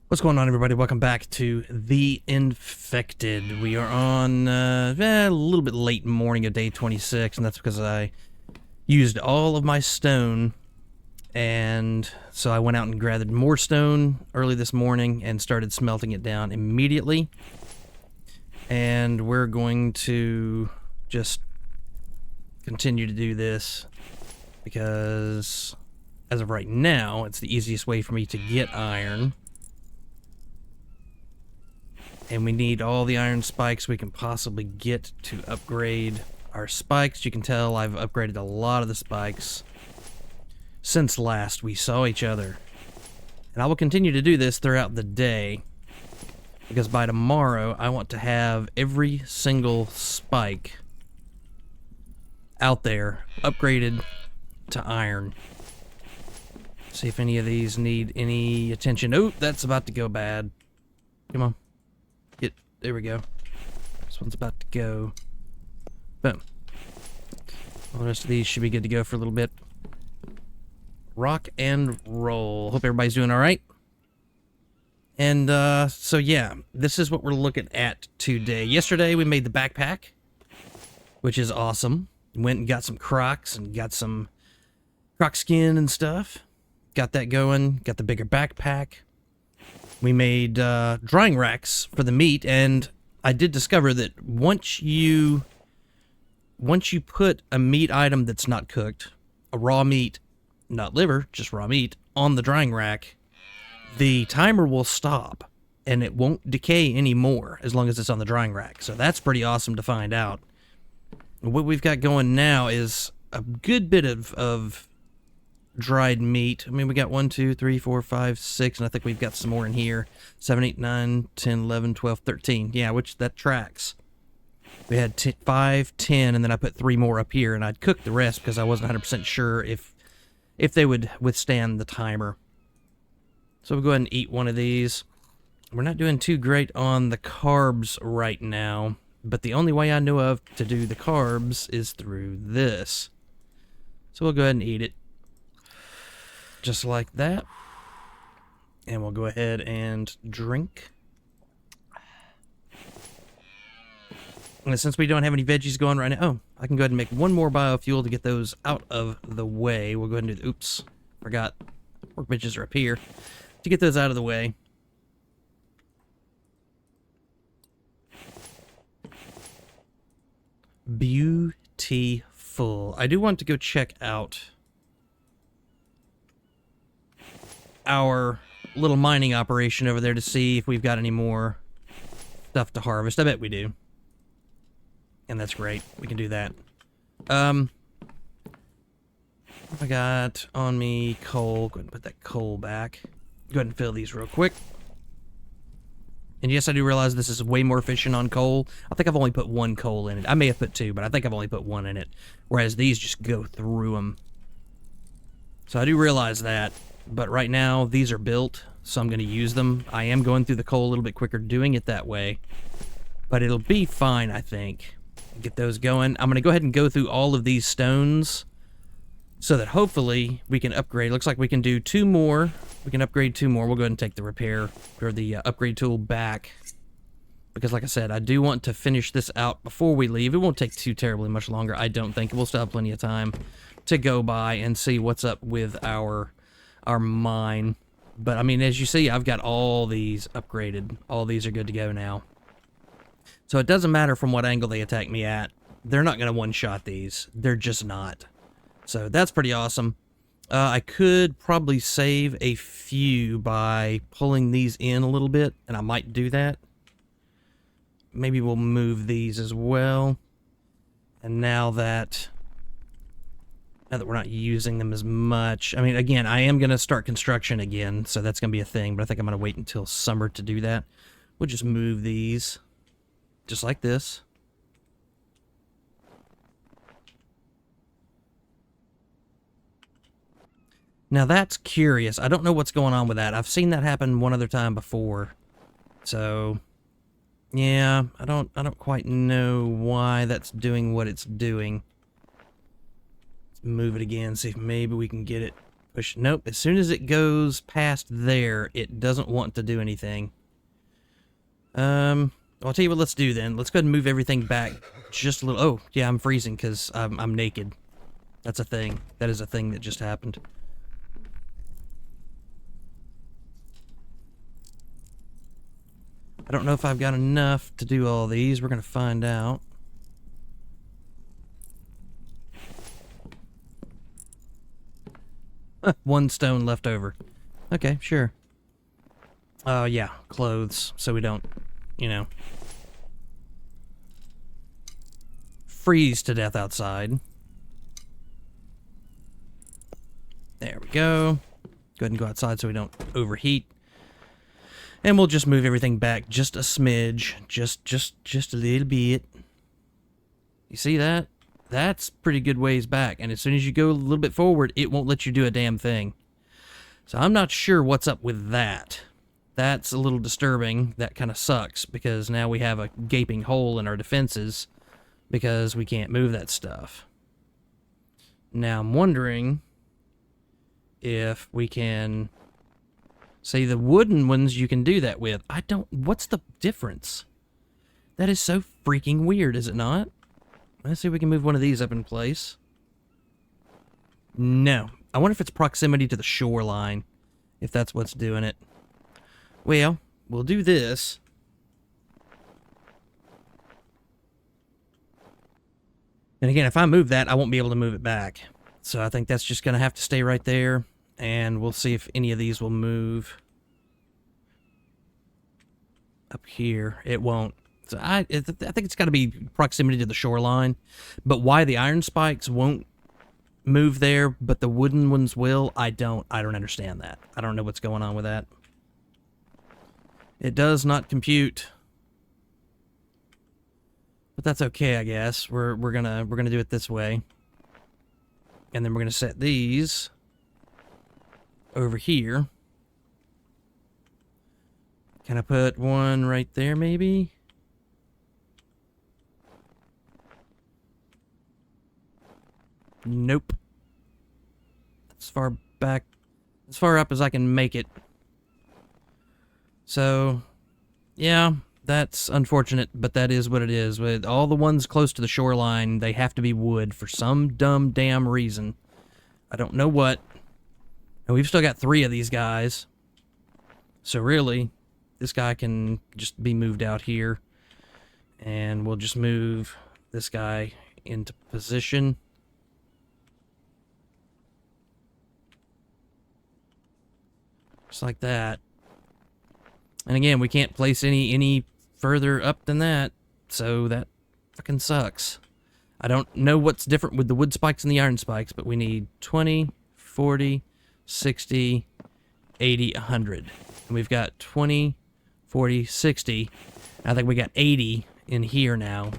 What's going on, everybody? Welcome back to The Infected. We are on a little bit late morning of day 26, and that's because I used all of my stone, and so I went out and gathered more stone early this morning and started smelting it down immediately. And we're going to just continue to do this because, as of right now, it's the easiest way for me to get iron. And we need all the iron spikes we can possibly get to upgrade our spikes. You can tell I've upgraded a lot of the spikes since last we saw each other. And I will continue to do this throughout the day, because by tomorrow I want to have every single spike out there upgraded to iron. See if any of these need any attention. Oh, that's about to go bad. Come on. There we go. This one's about to go. Boom. All the rest of these should be good to go for a little bit. Rock and roll. Hope everybody's doing all right. And so yeah, this is what we're looking at today. Yesterday we made the backpack, which is awesome. Went and got some crocs and got some croc skin and stuff. Got that going. Got the bigger backpack. We made drying racks for the meat, and I did discover that once you put a meat item that's not cooked, a raw meat, not liver, just raw meat, on the drying rack, the timer will stop, and it won't decay anymore as long as it's on the drying rack. So that's pretty awesome to find out. What we've got going now is a good bit of dried meat. I mean, we got 1, 2, 3, 4, 5, 6, and I think we've got some more in here. 7, 8, 9, 10, 11, 12, 13. Yeah, which that tracks. We had 5, 10, and then I put 3 more up here, and I'd cook the rest because I wasn't 100% sure if they would withstand the timer. So we'll go ahead and eat one of these. We're not doing too great on the carbs right now, but the only way I know of to do the carbs is through this. So we'll go ahead and eat it. Just like that. And we'll go ahead and drink. And since we don't have any veggies going right now, oh, I can go ahead and make one more biofuel to get those out of the way. We'll go ahead and do the, oops, forgot, workbenches are up here. To get those out of the way. Beautiful. I do want to go check out our little mining operation over there to see if we've got any more stuff to harvest. I bet we do. And that's great. We can do that. What have I got on me? Coal. Go ahead and put that coal back. Go ahead and fill these real quick. And yes, I do realize this is way more efficient on coal. I think I've only put 1 coal in it. I may have put 2, but I think I've only put 1 in it. Whereas these just go through them. So I do realize that. But right now, these are built, so I'm going to use them. I am going through the coal a little bit quicker doing it that way. But it'll be fine, I think. Get those going. I'm going to go ahead and go through all of these stones so that hopefully we can upgrade. Looks like we can do 2 more. We can upgrade 2 more. We'll go ahead and take the repair or the upgrade tool back. Because like I said, I do want to finish this out before we leave. It won't take too terribly much longer, I don't think. We'll still have plenty of time to go by and see what's up with our mine. But I mean, as you see, I've got all these upgraded. All these are good to go now. So it doesn't matter from what angle they attack me at. They're not going to one-shot these. They're just not. So that's pretty awesome. I could probably save a few by pulling these in a little bit, and I might do that. Maybe we'll move these as well. And now that we're not using them as much. I mean, again, I am going to start construction again, so that's going to be a thing, but I think I'm going to wait until summer to do that. We'll just move these, just like this. Now that's curious. I don't know what's going on with that. I've seen that happen one other time before. So, yeah, I don't quite know why that's doing what it's doing. Move it again, see if maybe we can get it Push. Nope. As soon as it goes past there, it doesn't want to do anything. I'll tell you what let's do then. Let's go ahead and move everything back just a little. Oh, yeah, I'm freezing because I'm naked. That's a thing. That is a thing that just happened. I don't know if I've got enough to do all these. We're going to find out. One stone left over. Okay, sure. Yeah, clothes, so we don't, you know, freeze to death outside. There we go. Go ahead and go outside so we don't overheat. And we'll just move everything back just a smidge. Just a little bit. You see that? That's pretty good ways back. And as soon as you go a little bit forward, it won't let you do a damn thing. So I'm not sure what's up with that. That's a little disturbing. That kind of sucks because now we have a gaping hole in our defenses because we can't move that stuff. Now I'm wondering if we can... Say the wooden ones you can do that with. What's the difference? That is so freaking weird, is it not? Let's see if we can move one of these up in place. No. I wonder if it's proximity to the shoreline. If that's what's doing it. Well, we'll do this. And again, if I move that, I won't be able to move it back. So I think that's just going to have to stay right there. And we'll see if any of these will move. Up here, it won't. So I think it's got to be proximity to the shoreline. But why the iron spikes won't move there, but the wooden ones will, I don't understand that. I don't know what's going on with that. It does not compute. But that's okay, I guess. We're gonna do it this way. And then we're gonna set these over here. Can I put one right there, maybe? Nope. As far back, as far up as I can make it. So, yeah, that's unfortunate, but that is what it is. With all the ones close to the shoreline, they have to be wood for some dumb damn reason. I don't know what. And we've still got 3 of these guys. So really, this guy can just be moved out here. And we'll just move this guy into position. Just like that. And again, we can't place any further up than that. So that fucking sucks. I don't know what's different with the wood spikes and the iron spikes, but we need 20, 40, 60, 80, 100. And we've got 20, 40, 60. I think we got 80 in here now.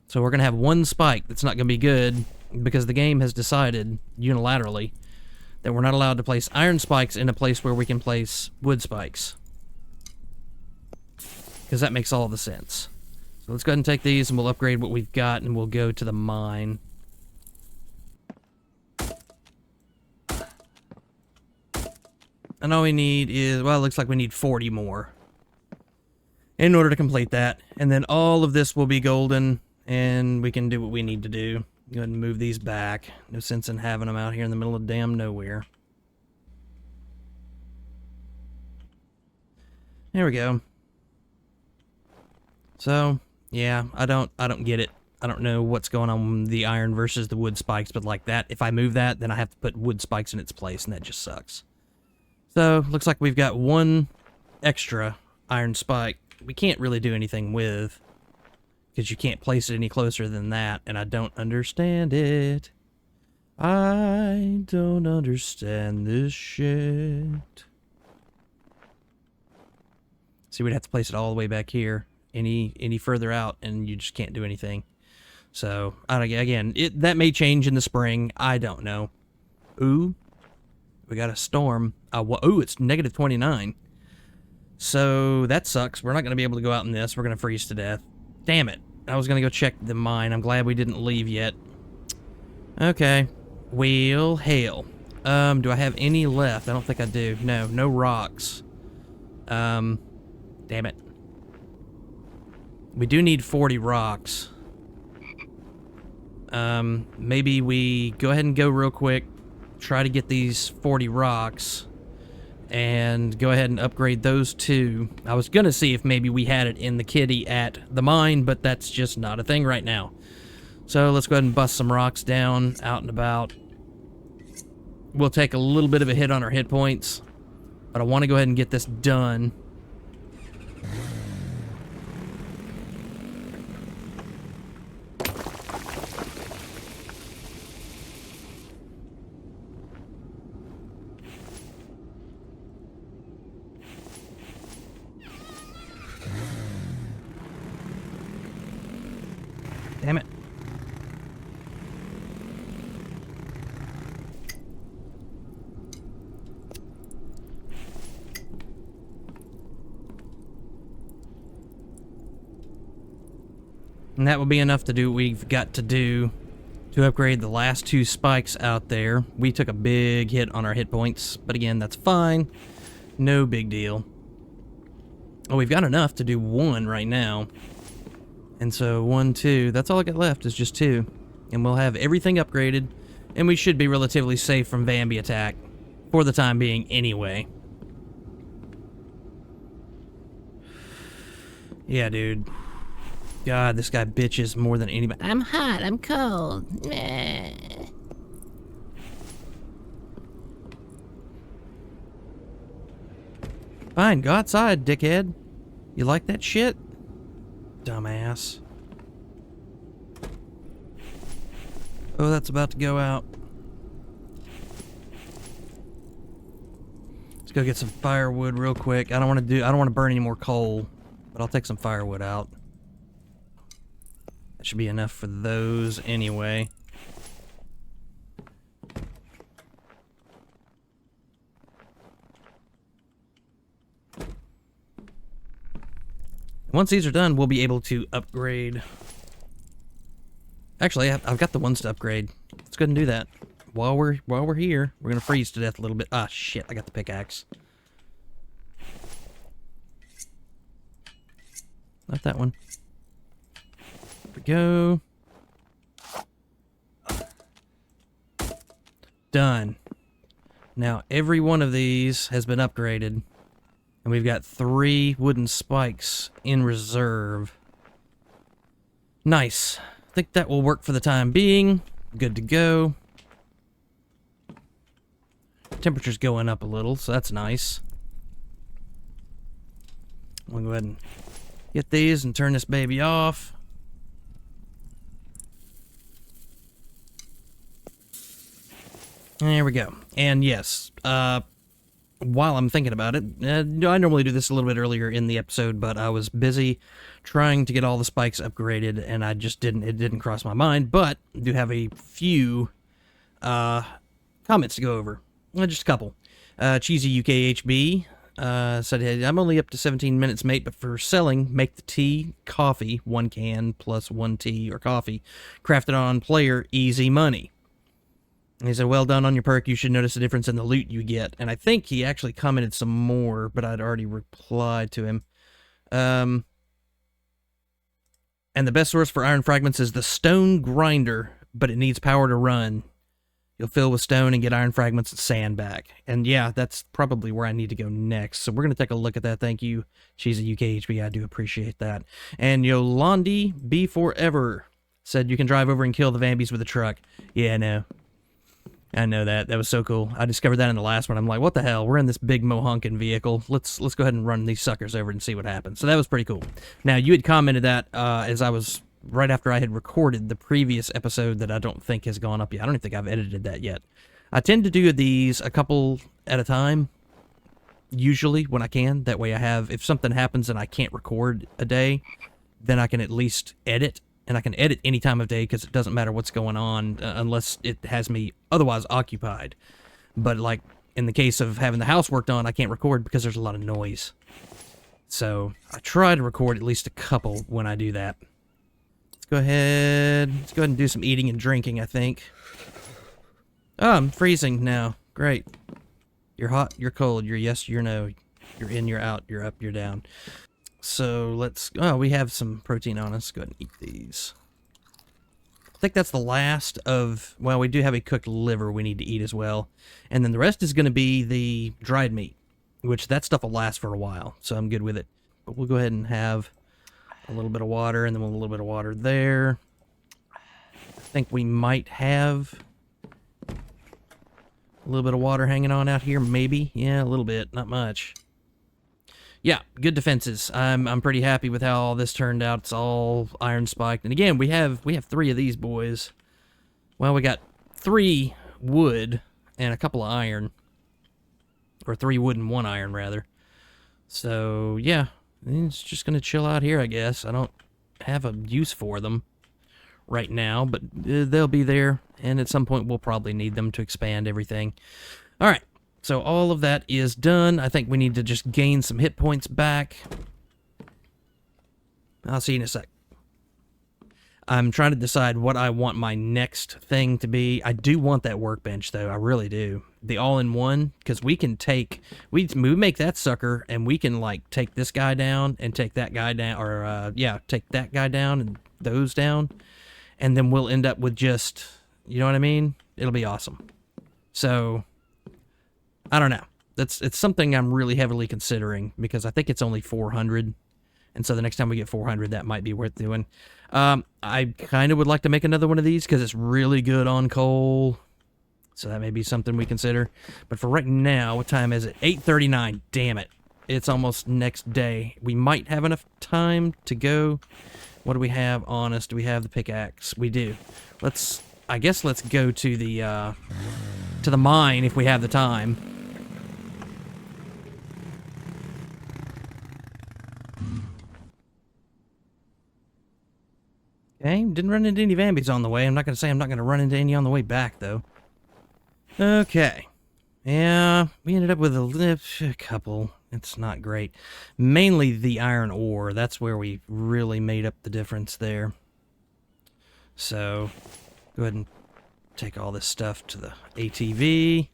So we're going to have one spike that's not going to be good because the game has decided unilaterally that we're not allowed to place iron spikes in a place where we can place wood spikes. Because that makes all the sense. So let's go ahead and take these and we'll upgrade what we've got and we'll go to the mine. And all we need is, well, it looks like we need 40 more in order to complete that. And then all of this will be golden and we can do what we need to do. Go ahead and move these back. No sense in having them out here in the middle of damn nowhere. There we go. So, yeah, I don't get it. I don't know what's going on with the iron versus the wood spikes, but like that, if I move that, then I have to put wood spikes in its place, and that just sucks. So, looks like we've got one extra iron spike we can't really do anything with, because you can't place it any closer than that, and I don't understand it. I don't understand this shit. See, we'd have to place it all the way back here. Any further out, and you just can't do anything. So, again, that may change in the spring. I don't know. Ooh, we got a storm. Ooh, it's negative 29. So, that sucks. We're not going to be able to go out in this. We're going to freeze to death. Damn it. I was going to go check the mine. I'm glad we didn't leave yet. Okay. Well, hell. Do I have any left? I don't think I do. No, no rocks. Damn it. We do need 40 rocks. Maybe we go ahead and go real quick, try to get these 40 rocks, and go ahead and upgrade those two. I was gonna see if maybe we had it in the kitty at the mine, but that's just not a thing right now. So let's go ahead and bust some rocks down, out and about. We'll take a little bit of a hit on our hit points, but I want to go ahead and get this done. Damn it. And that will be enough to do what we've got to do to upgrade the last two spikes out there. We took a big hit on our hit points, but again, that's fine. No big deal. Oh, we've got enough to do one right now. And so 1, 2, that's all I got left is just 2. And we'll have everything upgraded, and we should be relatively safe from Vambi attack. For the time being, anyway. Yeah, dude. God, this guy bitches more than anybody. I'm hot, I'm cold. Meh. Fine, go outside, dickhead. You like that shit? Dumbass. Oh, that's about to go out. Let's go get some firewood real quick. I don't want to burn any more coal, but I'll take some firewood out. That should be enough for those anyway. Once these are done, we'll be able to upgrade. Actually, I've got the ones to upgrade. Let's go ahead and do that. While we're here, we're gonna freeze to death a little bit. Ah, shit! I got the pickaxe. Not that one. There we go. Done. Now every one of these has been upgraded. And we've got 3 wooden spikes in reserve. Nice. I think that will work for the time being. Good to go. Temperature's going up a little, so that's nice. We'll go ahead and get these and turn this baby off. There we go. And yes, while I'm thinking about it, I normally do this a little bit earlier in the episode, but I was busy trying to get all the spikes upgraded, and it didn't cross my mind, but I do have a few comments to go over. Just a couple. Cheesy UKHB said, hey, I'm only up to 17 minutes, mate, but for selling, make the tea, coffee, 1 can plus 1 tea or coffee, crafted on player, easy money. And he said, well done on your perk. You should notice a difference in the loot you get. And I think he actually commented some more, but I'd already replied to him. And the best source for iron fragments is the stone grinder, but it needs power to run. You'll fill with stone and get iron fragments and sand back. And yeah, that's probably where I need to go next. So we're going to take a look at that. Thank you, Cheesy UKHB. I do appreciate that. And Yolandi B Forever said, you can drive over and kill the Vambies with a truck. Yeah, no. I know that. That was so cool. I discovered that in the last one. I'm like, what the hell? We're in this big mohunkin' vehicle. Let's go ahead and run these suckers over and see what happens. So that was pretty cool. Now, you had commented that as I was right after I had recorded the previous episode that I don't think has gone up yet. I don't even think I've edited that yet. I tend to do these a couple at a time, usually when I can. That way I have, if something happens and I can't record a day, then I can at least edit. And I can edit any time of day because it doesn't matter what's going on unless it has me otherwise occupied. But like in the case of having the house worked on, I can't record because there's a lot of noise. So I try to record at least a couple when I do that. Let's go ahead and do some eating and drinking, I think. Oh, I'm freezing now. Great. You're hot, you're cold, you're yes, you're no. You're in, you're out, you're up, you're down. So let's... Oh, we have some protein on us. Go ahead and eat these. I think that's the last of... Well, we do have a cooked liver we need to eat as well. And then the rest is going to be the dried meat, which that stuff will last for a while, so I'm good with it. But we'll go ahead and have a little bit of water, and then a little bit of water there. I think we might have a little bit of water hanging on out here, maybe. Yeah, a little bit, not much. Yeah, good defenses. I'm pretty happy with how all this turned out. It's all iron spiked. And again, we have 3 of these boys. Well, we got 3 wood and a couple of iron. Or 3 wood and 1 iron, rather. So, yeah. It's just going to chill out here, I guess. I don't have a use for them right now, but they'll be there. And at some point, we'll probably need them to expand everything. All right. So all of that is done. I think we need to just gain some hit points back. I'll see you in a sec. I'm trying to decide what I want my next thing to be. I do want that workbench, though. I really do. The all-in-one, because we can take... We make that sucker, and we can, like, take this guy down and take that guy down. Or, yeah, take that guy down and those down. And then we'll end up with just... You know what I mean? It'll be awesome. So... I don't know. It's something I'm really heavily considering because I think it's only 400. And so the next time we get 400, that might be worth doing. I kind of would like to make another one of these because it's really good on coal. So that may be something we consider. But for right now, what time is it? 8:39. Damn it. It's almost next day. We might have enough time to go. What do we have on us? Do we have the pickaxe? We do. I guess let's go to the mine if we have the time. Okay, didn't run into any Vambies on the way. I'm not going to say I'm not going to run into any on the way back, though. Okay. Yeah, we ended up with a couple. It's not great. Mainly the iron ore. That's where we really made up the difference there. So, go ahead and take all this stuff to the ATV.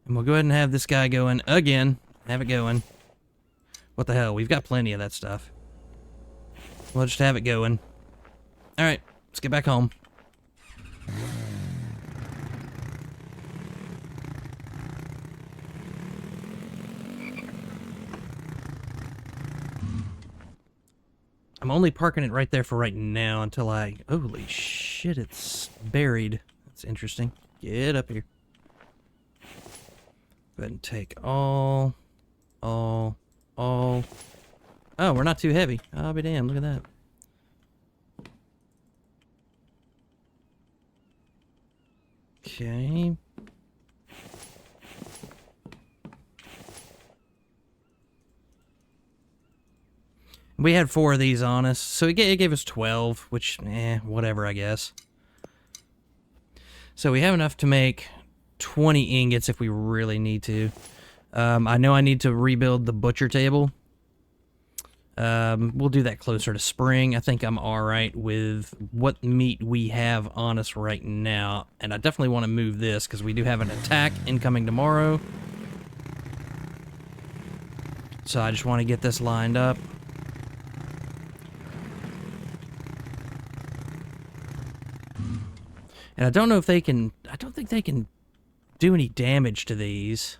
And we'll go ahead and have this guy going again. Have it going. What the hell? We've got plenty of that stuff. We'll just have it going. Alright, let's get back home. I'm only parking it right there for right now until I... Holy shit, it's buried. That's interesting. Get up here. Go ahead and take all. Oh, we're not too heavy. I'll be damned. Look at that. Okay. We had 4 of these on us, so it gave us 12, which, whatever, I guess. So we have enough to make 20 ingots if we really need to. I know I need to rebuild the butcher table. We'll do that closer to spring. I think I'm alright with what meat we have on us right now. And I definitely want to move this, because we do have an attack incoming tomorrow. So I just want to get this lined up. And I don't know if they can... I don't think they can do any damage to these.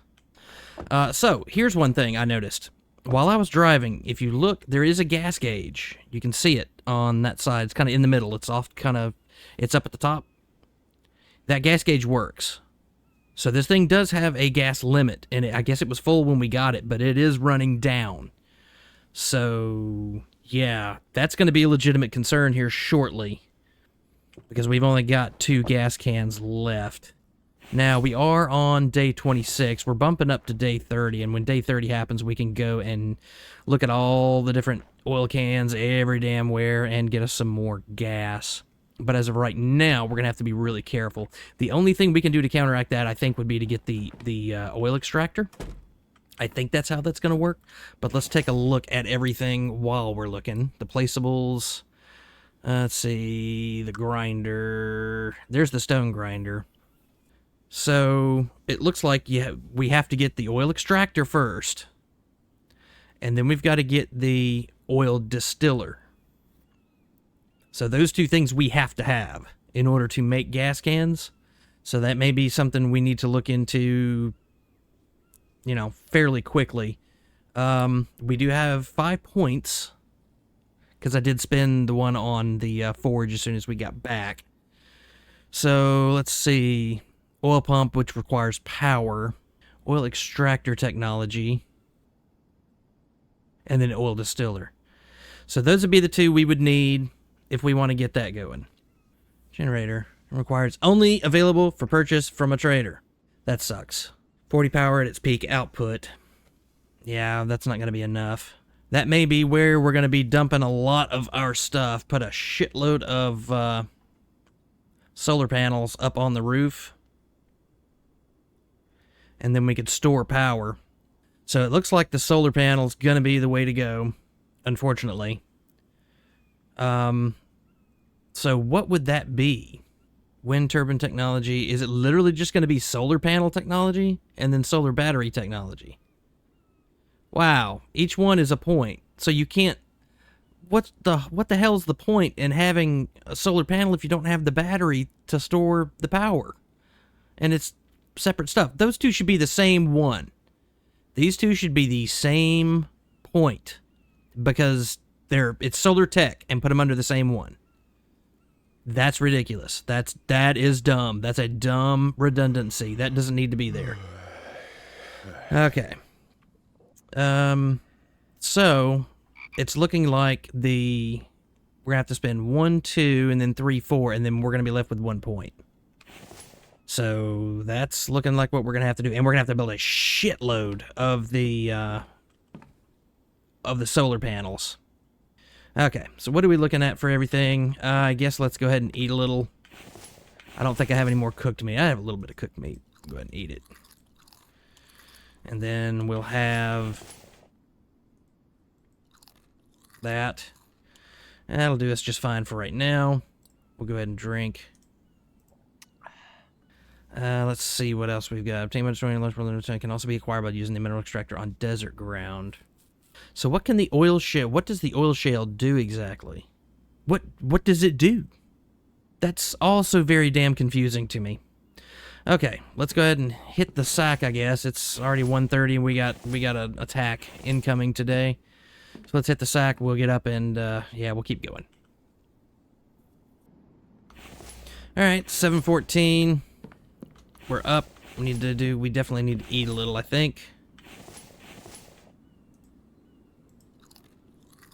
So, here's one thing I noticed. While I was driving, if you look, there is a gas gauge. You can see it on that side. It's kind of in the middle. It's off kind of... It's up at the top. That gas gauge works. So this thing does have a gas limit. And I guess it was full when we got it, but it is running down. So, yeah. That's going to be a legitimate concern here shortly. Because we've only got 2 gas cans left. Now, we are on day 26. We're bumping up to day 30, and when day 30 happens, we can go and look at all the different oil cans every damn where and get us some more gas. But as of right now, we're going to have to be really careful. The only thing we can do to counteract that, I think, would be to get the oil extractor. I think that's how that's going to work. But let's take a look at everything while we're looking. The placeables. Let's see. The grinder. There's the stone grinder. So it looks like we have to get the oil extractor first. And then we've got to get the oil distiller. So those two things we have to have in order to make gas cans. So that may be something we need to look into, you know, fairly quickly. We do have 5 points, because I did spend the one on the forge as soon as we got back. So let's see. Oil pump, which requires power. Oil extractor technology. And then oil distiller. So those would be the two we would need if we want to get that going. Generator requires only available for purchase from a trader. That sucks. 40 power at its peak output. Yeah, that's not going to be enough. That may be where we're going to be dumping a lot of our stuff. Put a shitload of solar panels up on the roof. And then we could store power. So it looks like the solar panel's going to be the way to go, unfortunately. So what would that be? Wind turbine technology. Is it literally just going to be solar panel technology and then solar battery technology? Wow, each one is a point. So you can't... What the hell's the point in having a solar panel if you don't have the battery to store the power? And it's separate stuff. Those two should be the same one. These two should be the same point, because it's solar tech, and put them under the same one. That's ridiculous. That is dumb. That's a dumb redundancy. That doesn't need to be there. Okay. So it's looking like we're gonna have to spend 1, 2, and then 3, 4, and then we're gonna be left with 1 point. So that's looking like what we're gonna have to do, and we're gonna have to build a shitload of the solar panels. Okay, so what are we looking at for everything? I guess let's go ahead and eat a little. I don't think I have any more cooked meat. I have a little bit of cooked meat. Go ahead and eat it. And then we'll have that. And that'll do us just fine for right now. We'll go ahead and drink. Let's see what else we've got. Obtain mineral can also be acquired by using the mineral extractor on desert ground. So what can the oil shale... What does the oil shale do exactly? What does it do? That's also very damn confusing to me. Okay, let's go ahead and hit the sack, I guess. It's already 1:30 and we got an attack incoming today. So let's hit the sack. We'll get up and, yeah, we'll keep going. Alright, 7:14. We're up. We definitely need to eat a little, I think.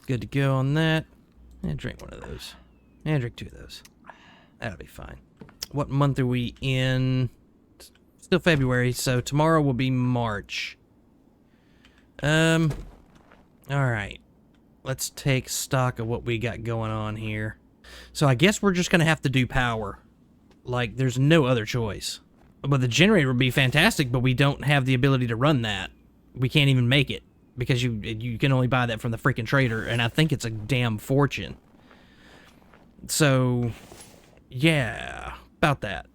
Good to go on that. And drink one of those. And drink 2 of those. That'll be fine. What month are we in? Still February, so tomorrow will be March. Alright. Let's take stock of what we got going on here. So I guess we're just gonna have to do power. Like, there's no other choice. But the generator would be fantastic, but we don't have the ability to run that. We can't even make it, because you can only buy that from the freaking trader, and I think it's a damn fortune. So, yeah, about that.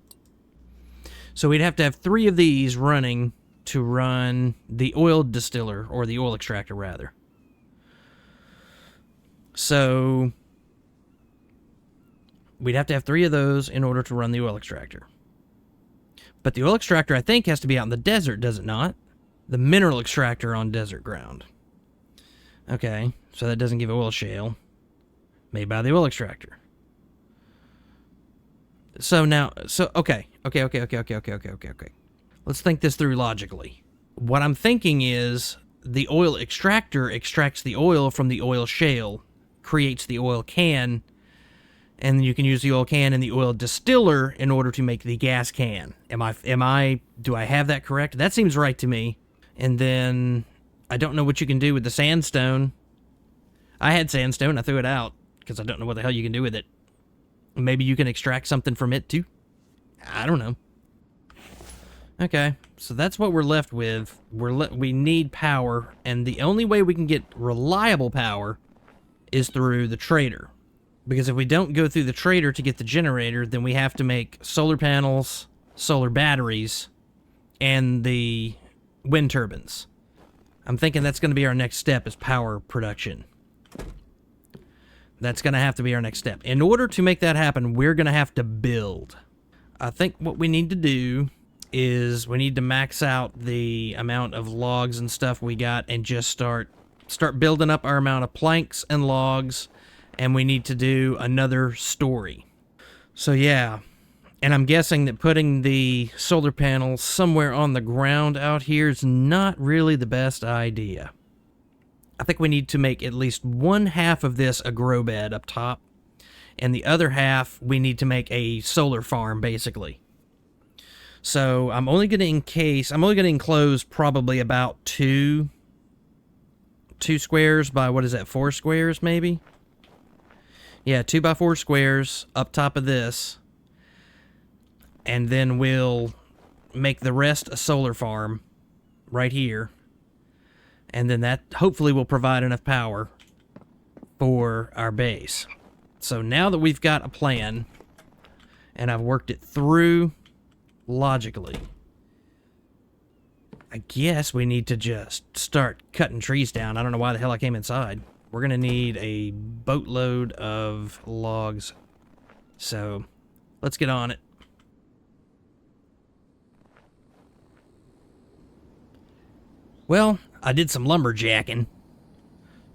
So we'd have to have 3 of these running to run the oil distiller, or the oil extractor, rather. So we'd have to have 3 of those in order to run the oil extractor. But the oil extractor, I think, has to be out in the desert, does it not? The mineral extractor on desert ground. Okay, so that doesn't give oil shale. Made by the oil extractor. So now, okay. Let's think this through logically. What I'm thinking is the oil extractor extracts the oil from the oil shale, creates the oil can, and you can use the oil can and the oil distiller in order to make the gas can. Do I have that correct? That seems right to me. And then I don't know what you can do with the sandstone. I had sandstone, I threw it out because I don't know what the hell you can do with it. Maybe you can extract something from it too. I don't know. Okay, so that's what we're left with. We need power, and the only way we can get reliable power is through the trader. Because if we don't go through the trader to get the generator, then we have to make solar panels solar batteries and the wind turbines. I'm thinking that's going to be our next step, is power production. That's going to have to be our next step. In order to make that happen, we're going to have to build. I think what we need to do is we need to max out the amount of logs and stuff we got and just start building up our amount of planks and logs, and we need to do another story. So yeah, and I'm guessing that putting the solar panels somewhere on the ground out here is not really the best idea. I think we need to make at least one half of this a grow bed up top, and the other half we need to make a solar farm, basically. So I'm only going to enclose probably about two squares by, what is that, 4 squares maybe? Yeah, 2 by 4 squares up top of this, and then we'll make the rest a solar farm right here. And then that hopefully will provide enough power for our base. So now that we've got a plan, and I've worked it through logically, I guess we need to just start cutting trees down. I don't know why the hell I came inside. We're going to need a boatload of logs. So let's get on it. Well, I did some lumberjacking,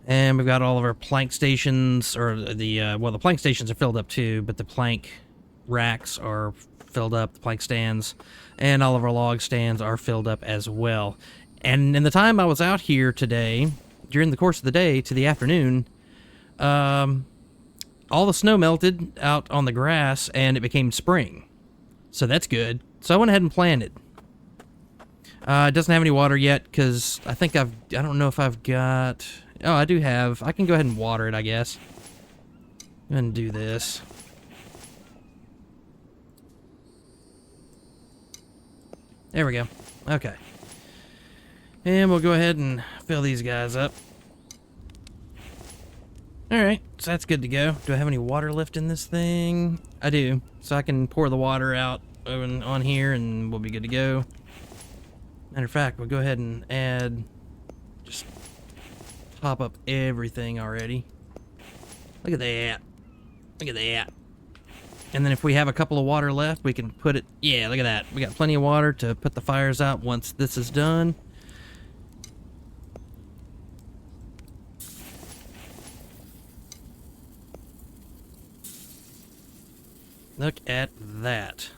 and we've got all of our plank stations, or the plank stations are filled up too, but the plank racks are filled up, the plank stands, and all of our log stands are filled up as well. And in the time I was out here today, during the course of the day to the afternoon, all the snow melted out on the grass, and it became spring. So that's good. So I went ahead and planted. It doesn't have any water yet, because I don't know if I've got... Oh, I do have... I can go ahead and water it, I guess. Go ahead and do this. There we go. Okay. And we'll go ahead and fill these guys up. Alright, so that's good to go. Do I have any water left in this thing? I do. So I can pour the water out on here, and we'll be good to go. Matter of fact, we'll go ahead and add, just top up everything already. Look at that. Look at that. And then if we have a couple of water left, we can put it, yeah, look at that. We got plenty of water to put the fires out once this is done. Look at that.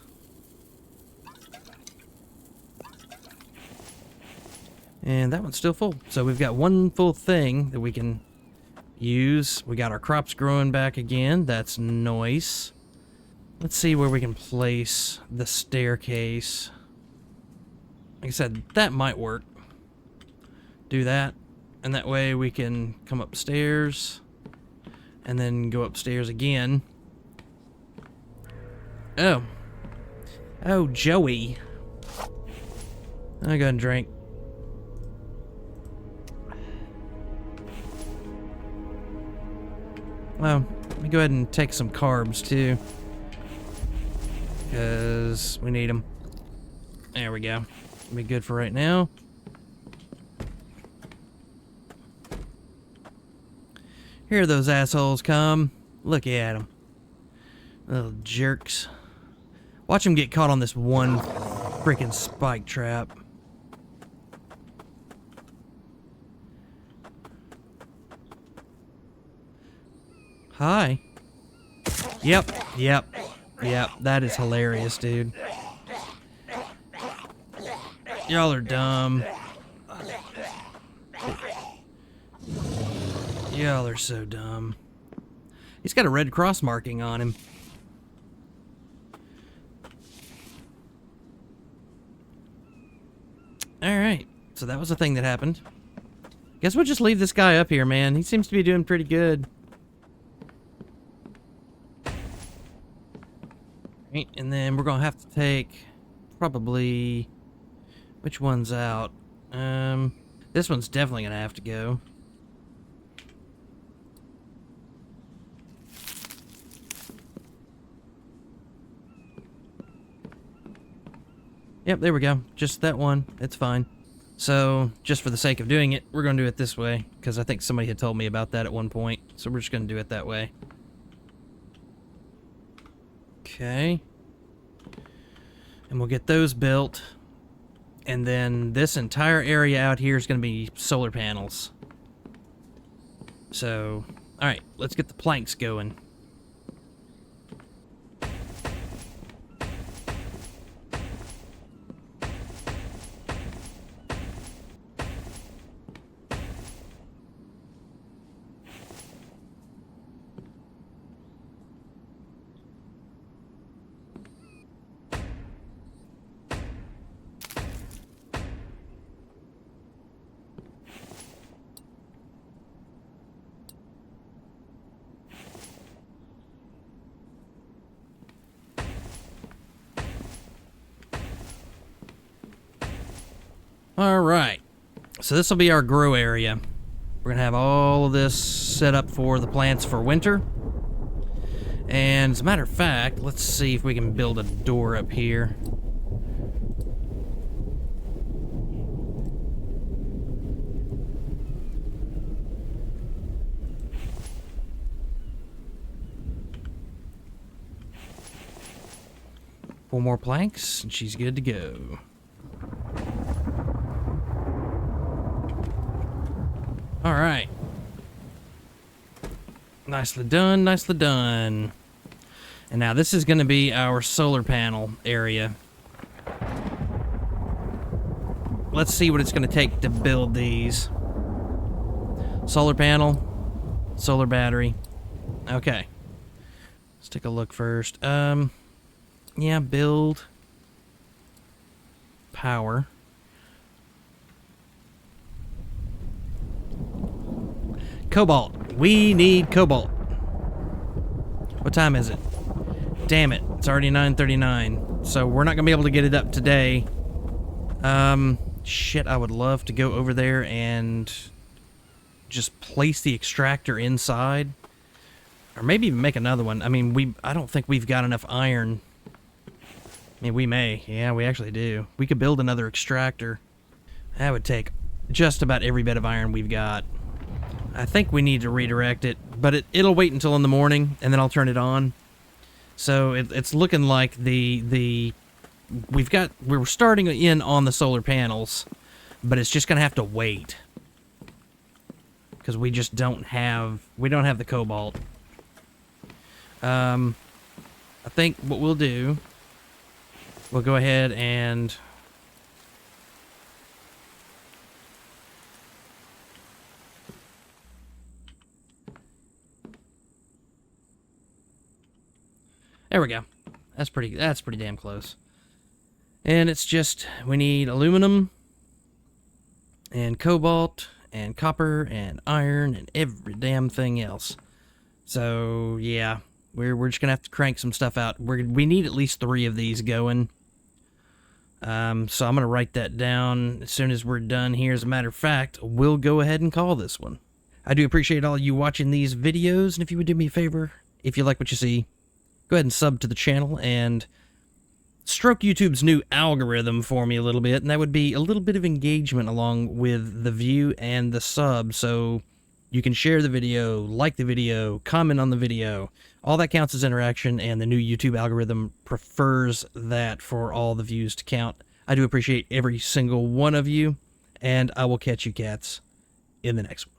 And that one's still full. So we've got one full thing that we can use. We got our crops growing back again. That's nice. Let's see where we can place the staircase. Like I said, that might work. Do that. And that way we can come upstairs. And then go upstairs again. Oh. Oh, Joey. I go ahead and drink. Well, let me go ahead and take some carbs too, because we need them. There we go. Be good for right now. Here those assholes come. Look at them. Little jerks. Watch them get caught on this one freaking spike trap. Hi. Yep. That is hilarious, dude. Y'all are dumb. Y'all are so dumb. He's got a red cross marking on him. Alright, so that was a thing that happened. Guess we'll just leave this guy up here, man. He seems to be doing pretty good. Right, and then we're gonna have to take probably... Which one's out? This one's definitely gonna have to go. Yep, there we go. Just that one. It's fine. So, just for the sake of doing it, we're going to do it this way, because I think somebody had told me about that at one point. So we're just going to do it that way. Okay. And we'll get those built. And then this entire area out here is going to be solar panels. So, alright, let's get the planks going. Alright, so this will be our grow area. We're going to have all of this set up for the plants for winter. And as a matter of fact, let's see if we can build a door up here. Four more planks, and she's good to go. Alright. Nicely done, nicely done. And now this is going to be our solar panel area. Let's see what it's going to take to build these. Solar panel, solar battery. Okay. Let's take a look first. Yeah, build. Power. Cobalt. We need cobalt. What time is it? Damn it. It's already 9:39. So we're not going to be able to get it up today. Shit, I would love to go over there and just place the extractor inside. Or maybe even make another one. I mean, I don't think we've got enough iron. I mean, we may. Yeah, we actually do. We could build another extractor. That would take just about every bit of iron we've got. I think we need to redirect it, but it'll wait until in the morning, and then I'll turn it on. So it's looking like we're starting in on the solar panels, but it's just gonna have to wait because we just don't have the cobalt. I think what we'll do, we'll go ahead and there we go. That's pretty damn close. And it's just, we need aluminum and cobalt and copper and iron and every damn thing else. So, yeah, we're just gonna have to crank some stuff out. We need at least 3 of these going. So I'm gonna write that down as soon as we're done here. As a matter of fact, we'll go ahead and call this one. I do appreciate all of you watching these videos, and if you would do me a favor, if you like what you see, go ahead and sub to the channel and stroke YouTube's new algorithm for me a little bit, and that would be a little bit of engagement along with the view and the sub, so you can share the video, like the video, comment on the video. All that counts as interaction, and the new YouTube algorithm prefers that for all the views to count. I do appreciate every single one of you, and I will catch you cats in the next one.